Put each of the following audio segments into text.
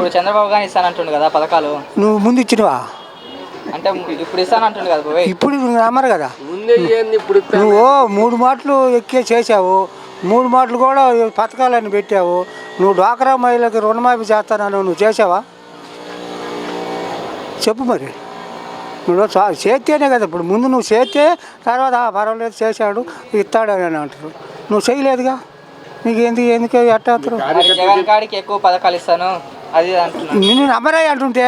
ఇప్పుడు చంద్రబాబు గారు ఇస్తానంటుండు కదా పథకాలు, నువ్వు ముందు ఇచ్చినవా? అంటే ఇప్పుడు ఇస్తానంటుండు కదా బాబాయ్. ఇప్పుడు నమ్మరు కదా. నువ్వు 3 మాటలు ఎక్కే చేసావు, 3 మాటలు కూడా పథకాలని పెట్టావు. నువ్వు డ్వాక్రా మహిళలకు రుణమాఫీ చేస్తానని నువ్వు చేసావా? చెప్పు మరి. నువ్వు చేస్తేనే కదా. ఇప్పుడు ముందు నువ్వు చేస్తే తర్వాత పర్వాలేదు చేశాడు ఇస్తాడని అంటారు. నువ్వు చేయలేదుగా, నీకు ఎందుకు ఎట్టారు? జగన్ కాడికి ఎక్కువ పథకాలు ఇస్తాను అది అంటున్నాను. నిన్ను నమ్మరే అంటుంటే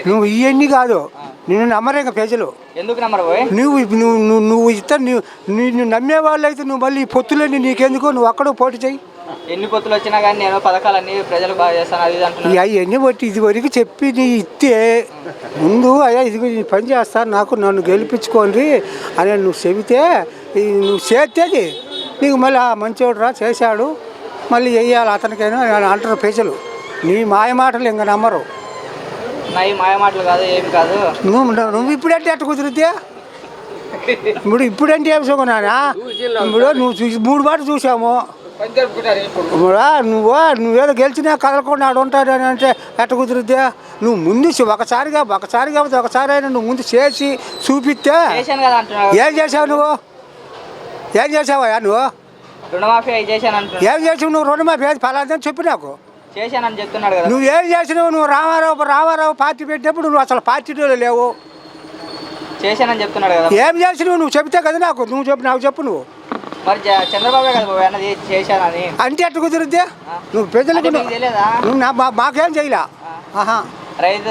నువ్వు ఇవన్నీ కాదు, నిన్ను నమ్మరే ఇంకా ప్రజలు. ఎందుకు నమ్మరు బాబాయ్? నువ్వు ఇస్తా, నిన్ను నమ్మే వాళ్ళు అయితే నువ్వు మళ్ళీ పొత్తులని నీకెందుకు, నువ్వు అక్కడ పోటీ చేయి. ఎన్ని పొత్తులు వచ్చినా కానీ నేను పథకాలన్నీ ప్రజలకు బాగా చేస్తాను అది అంటున్నాను. అవన్నీ బట్టి ఇది వరకు చెప్పి నీ ఇస్తే ముందు అయ్యా ఇది పని చేస్తాను నన్ను గెలిపించుకోండి అని నువ్వు చెబితే నువ్వు చేస్తేది నీకు మళ్ళీ మంచివాడు రా చేశాడు మళ్ళీ వెయ్యాలి అతనికైనా అంటారు ప్రజలు. నీ మాయ మాటలు ఇంకా నమ్మరు. నాయి మాయ మాటలు కాదు, ఏమి కాదు. నువ్వు ఇప్పుడంటే ఎట్ట కుదిరితే ఇప్పుడంటే ఏమి సుఖనానా? ఇప్పుడు నువ్వు 3 మాటలు చూసాము. నువ్వేదో గెలిచినా కదలకుండా ఆడు ఉంటాడని అంటే ఎట్ట కుదిరిద్దే? నువ్వు ముందు ఒకసారి అయినా నువ్వు ముందు చేసి చూపిస్తే. ఏం చేసావు నువ్వు? ఏం చేసావా నువ్వు? రుణమాఫీ చేశాను. ఏం చేసావు నువ్వు? రుణమాఫీ ఫలాందని చెప్పి నాకు చేశానని చెప్తున్నాడు కదా. నువ్వు ఏం చేసినావు? నువ్వు రామారావు పార్టీ పెట్టినప్పుడు నువ్వు అసలు పార్టీలో లేవు. చేశానని చెప్తున్నాడు కదా. ఏం చేసినావు నువ్వు చెప్తే కదా నాకు. నాకు చెప్పు నువ్వు. మరి చంద్రబాబు కదా అన్నది చేశానని అంటే ఎట్ట కుదిరిద్దే? నువ్వు ప్రజలకు నువ్వు మాకేం చేయలే. రైతు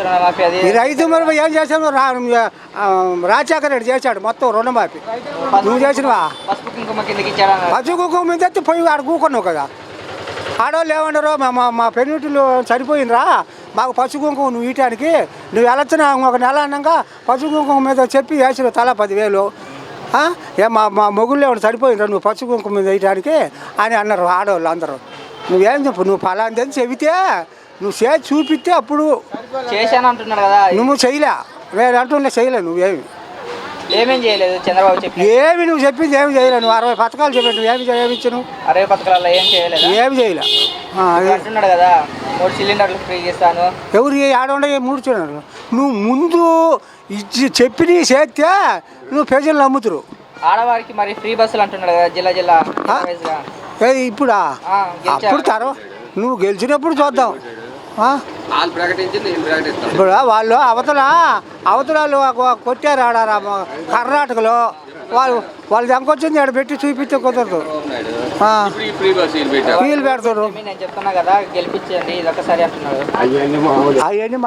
రుణమాఫీ అది రైతు మరి ఏం చేసావు? రాజశేఖర రెడ్డి చేశాడు మొత్తం రుణమాఫీ. నువ్వు చేసినవా? పసుపు కుంకుమ కిందకి ఇచ్చాడు. పసుపు కుంకుమ మీద ఎత్తి పోయి ఆడ కూకున్నావు కదా. ఆడవాళ్ళు ఏమన్నారు? మా పెన్నిటిలో సరిపోయినరా మాకు పసుపు కుంకుమ నువ్వు ఇయటానికి. నువ్వు వెళ్ళొచ్చిన ఒక నెల అన్నాక పసుపు కుంకుమ మీద చెప్పి వేసిన తలా 10,000. మా మొగుళ్ళు ఏమన్నా సరిపోయినరా నువ్వు పసుపు కుంకుమ మీద వేయటానికి అని అన్నారు ఆడవాళ్ళు అందరూ. నువ్వేం చెప్పు? నువ్వు ఫలాందని చెబితే నువ్వు చేసి చూపిస్తే అప్పుడు చేశాను అంటున్నాడు కదా. నువ్వు చేయలే, నేను అంటుండే చేయలే. ఏమేం చేయలేదు చంద్రబాబు చెప్పి. ఏమి నువ్వు చెప్పింది ఏమి చేయలే. నువ్వు 60 పథకాలు చెప్పి నువ్వు ఏమి ఇచ్చావు? 60 పథకాలలో ఏం చేయలేదు. ఏమి చేయలే అంటున్నాడు కదా. 3 సిలిండర్లు ఫ్రీ ఇస్తాను. ఎవరు ఆడవండే 3 సిలిండర్లు? నువ్వు ముందు ఇచ్చి చెప్పి చేస్తే నువ్వు ప్రజలు నమ్ముతురు. ఆడవారికి మరి ఫ్రీ బస్సులు అంటున్నాడు కదా జిల్లా ఇప్పుడా? అప్పుడు తర్వాత నువ్వు గెలిచినప్పుడు చూద్దాం. ఇప్పుడు వాళ్ళు అవతలాలు కొట్టారు ఆడారా కర్ణాటకలో. వాళ్ళు దెంకొచ్చింది ఆడ పెట్టి చూపిస్తే కుదరదు. వీళ్ళు పెడతారు. నేను చెప్తున్నా కదా గెలిపించండి ఇది ఒకసారి అంటున్నాడు. అవన్నీ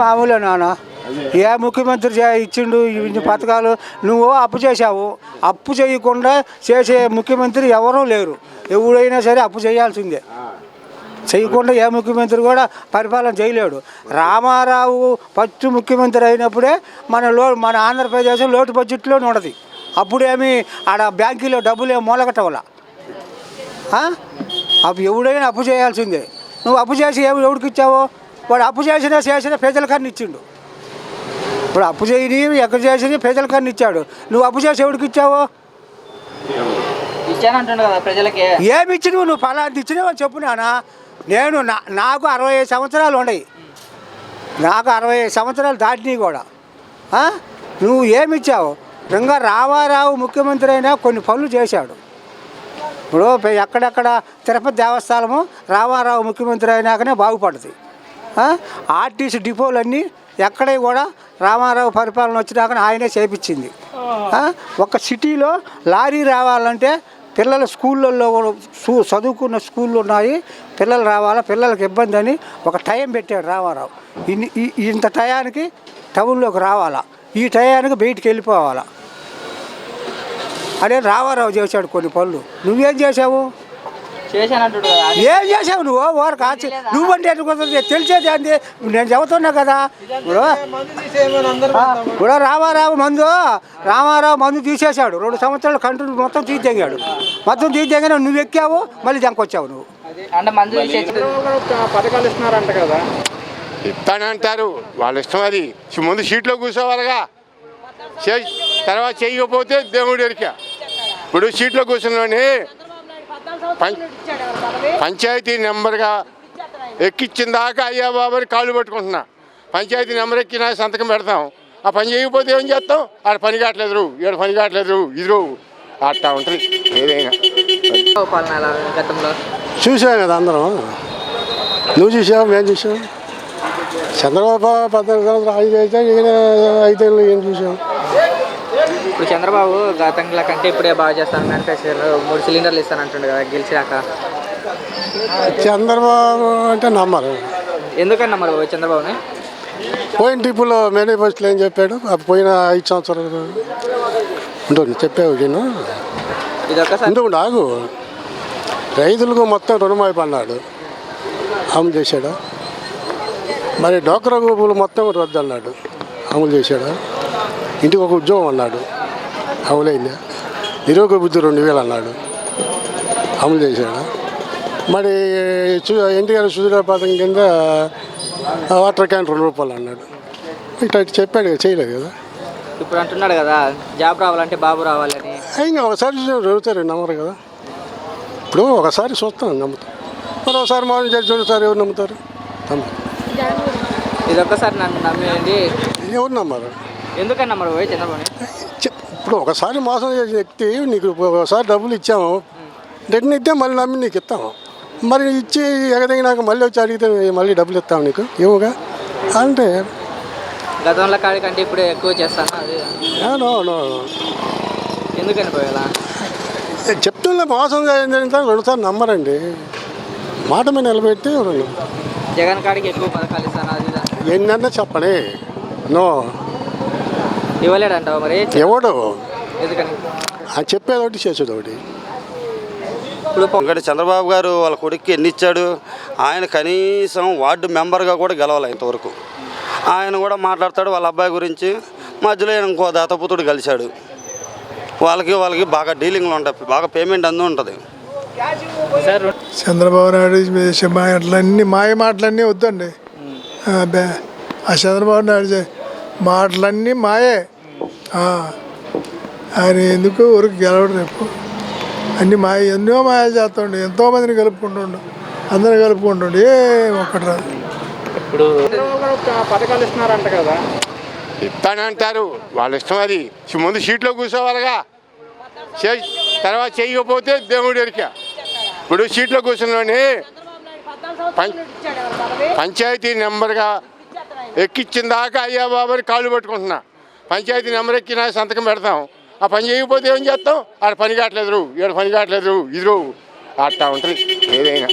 మామూలే నాన్న. ఏ ముఖ్యమంత్రి ఇచ్చిండు ఇన్ని పథకాలు? నువ్వు అప్పు చేసావు. అప్పు చేయకుండా చేసే ముఖ్యమంత్రి ఎవరూ లేరు. ఎవడైనా సరే అప్పు చేయాల్సిందే. చేయకుండా ఏ ముఖ్యమంత్రి కూడా పరిపాలన చేయలేడు. రామారావు ఫస్ట్ ముఖ్యమంత్రి అయినప్పుడే మన ఆంధ్రప్రదేశ్ లోటు బడ్జెట్లో ఉండదు. అప్పుడేమి ఆడ బ్యాంకులో డబ్బులు ఏమి మూలగట్టవల. అప్పుడు ఎవడైనా అప్పు చేయాల్సిందే. నువ్వు అప్పు చేసి ఎవడికి ఇచ్చావు? వాడు అప్పు చేసిన ప్రజలకన్నా ఇచ్చిండు. ఇప్పుడు అప్పు చేయని ఎక్కడ చేసి ప్రజలకన్నా ఇచ్చాడు. నువ్వు అప్పు చేసి ఎవడికి ఇచ్చావు? ఇచ్చానంటున్నాడు కదా ప్రజలకి. ఏమి ఇచ్చినవు? నువ్వు ఫలాంటి ఇచ్చినావు అని చెప్పు నానా. నాకు 65 సంవత్సరాలు ఉన్నాయి. నాకు 65 సంవత్సరాలు దాటినాయి కూడా. నువ్వు ఏమి ఇచ్చావు? ఇంకా రామారావు ముఖ్యమంత్రి అయినా కొన్ని పనులు చేశాడు. ఇప్పుడు ఎక్కడెక్కడ తిరుపతి దేవస్థానము రామారావు ముఖ్యమంత్రి అయినాకనే బాగుపడుతుంది. ఆర్టీసీ డిపోలన్నీ ఎక్కడ కూడా రామారావు పరిపాలన వచ్చినాక ఆయనే చేపించింది. ఒక సిటీలో లారీ రావాలంటే పిల్లల స్కూళ్ళల్లో చదువుకున్న స్కూళ్ళు ఉన్నాయి, పిల్లలు రావాలా, పిల్లలకి ఇబ్బంది అని ఒక టైం పెట్టాడు రామారావు. ఇంత టయానికి టౌన్లోకి రావాలా, ఈ టయానికి బయటికి వెళ్ళిపోవాలా అదే రామారావు చేశాడు కొన్ని పనులు. నువ్వేం చేసావు? ఏం చేసావు నువ్వు? ఓరు కాచి నువ్వంటే తెలిసేది అంది. నేను చెబుతున్నా కదా. ఇప్పుడు రామారావు మందు తీసేశాడు. 2 సంవత్సరాలు కంటిన్యూ మొత్తం తీసేగాడు. మొత్తం తీసేగానే నువ్వు ఎక్కావు, మళ్ళీ దానికొచ్చావు నువ్వు. పథకాలు ఇస్తున్నారంట కదా. ఇస్తానంటారు, వాళ్ళ ఇష్టం. అది ముందు సీట్లో కూర్చోవాలిగా. తర్వాత చేయకపోతే దేవుడు ఎరికా. ఇప్పుడు సీట్లో కూర్చున్నాని పంచాయతీ నెంబర్గా ఎక్కిచ్చిన దాకా అయ్యా బాబు అని కాళ్ళు పట్టుకుంటున్నా. పంచాయతీ నెంబర్ ఎక్కినా సంతకం పెడతాం, ఆ పని చేయకపోతే ఏం చేస్తాం? ఆడ పని కావట్లేదు, ఈడ పని కావట్లేదు, ఇది అట్టా ఉంటుంది ఏదైనా. పాలన ఎలా గతంలో చూసాం కదా అందరం. నువ్వు చూసావు, మేము చూసాం. చంద్రబాబు 14 సంవత్సరాలు 5 అయితే ఈయన 5 ఏళ్ళు ఏం చూసాం. ఇప్పుడు చంద్రబాబు గతంలో కంటే ఇప్పుడే బాగా చేస్తాను, మ్యానుఫ్యాక్చర్ 3 సిలిండర్లు ఇస్తానంటుండే కదా గెలిచినాక. చంద్రబాబు అంటే నమ్మరు. ఎందుకని నమ్మరు చంద్రబాబుని? పోయిన ట్రిప్పులో మేనిఫెస్టోలో ఏం చెప్పాడు? పోయిన 5 సంవత్సరాలు ఉంటుంది చెప్పావు నేను. ఇది ఒక్కసారి ఎందుకు ఆగు. రైతులకు మొత్తం రుణమాఫీ అన్నాడు, అమలు చేశాడు. మరి డోక్రా గ్రూపులు మొత్తం రద్దు అన్నాడు, అమలు చేశాడు. ఇంటికి ఒక ఉద్యోగం అన్నాడు, అమలైందా? నిరుద్యోగ బుద్ధి 2000 అన్నాడు, అమలు చేశాడు. మరి ఎన్టీఆర్ సుధీర పథకం కింద వాటర్ క్యాన్ 2 రూపాయలు అన్నాడు. ఇట్లా చెప్పాడు కదా, చేయలేదు కదా. ఇప్పుడు అంటున్నాడు కదా జాబ్ రావాలంటే బాబు రావాలని. ఇంకా ఒకసారి చదువుతారు, నమ్మరు కదా. ఇప్పుడు ఒకసారి చూస్తాం, నమ్ముతాం. మరి ఒకసారి మార్నింగ్ చేసి చూడసారి ఎవరు నమ్ముతారు? నమ్మరు. ఇది ఒక్కసారి నన్ను నమ్మేయండి. ఎవరు నమ్మరు? ఎందుకని నమ్మరు చంద్రబాబుని? ఇప్పుడు ఒకసారి మోసం చేసిన వ్యక్తి నీకు ఒకసారి డబ్బులు ఇచ్చాము, రిటర్న్ ఇస్తే మళ్ళీ నమ్మి నీకు ఇస్తాము. మరి ఇచ్చి ఎగదగినాక మళ్ళీ వచ్చి అడిగితే మళ్ళీ డబ్బులు ఇస్తాము నీకు ఏమోగా అంటే. గతంలో కాడి కంటే ఇప్పుడు ఎక్కువ చేస్తాను అది. నో ఎందుకని పోయేలా చెప్తున్నా మోసం చేయండి 2 సార్లు నమ్మరండి. మాట మీద నిలబెట్టి జగన్ కాడికి ఎక్కువ పథకాలు ఇస్తాను అది ఎన్నన్నా చెప్పండి. నో ఇవ్వలేడంటావు మరి. ఎవడు ఎందుకని? చెప్పేది ఒకటి చేసేది ఒకటి. ఎందుకంటే చంద్రబాబు గారు వాళ్ళ కొడుక్కి ఎన్ని ఇచ్చాడు? ఆయన కనీసం వార్డు మెంబర్గా కూడా గెలవాలి ఇంతవరకు. ఆయన కూడా మాట్లాడతాడు వాళ్ళ అబ్బాయి గురించి. మధ్యలో ఇంకో దాతపుతుడు కలిశాడు. వాళ్ళకి బాగా డీలింగ్లు ఉంటాయి, బాగా పేమెంట్ అందు ఉంటుంది. చంద్రబాబు నాయుడు చేసే మాటలన్నీ మాయ మాటలన్నీ వద్దండి. ఆ చంద్రబాబు నాయుడు మాటలన్నీ మాయే. ఆయన ఎందుకు ఊరికి గెలవడు, రేపు అన్ని మాయ, ఎన్నో మాయ చేస్తుండే, ఎంతోమందిని కలుపుకుంటుండు, అందరిని కలుపుకుంటుండు, ఒక్కటి రాదు. ఇప్పుడు పథకాలు ఇస్తున్నారంట కదా. ఇస్తానంటారు, వాళ్ళ ఇష్టం. అది ముందు సీట్లో కూర్చోవాలిగా, తర్వాత చేయకపోతే దేవుడు ఎరిక. ఇప్పుడు సీట్లో కూర్చుని పంచాయతీ నెంబర్గా ఎక్కిచ్చిన దాకా అయ్యా బాబు అని కాళ్ళు పట్టుకుంటున్నా. పంచాయతీ నెంబర్ ఎక్కినా సంతకం పెడతాం, ఆ పని చేయకపోతే ఏం చేస్తాం? ఆడ పని కావట్లేదు, ఈడ పని కావట్లేదు, ఇది అట్టా ఉంటుంది ఏదైనా.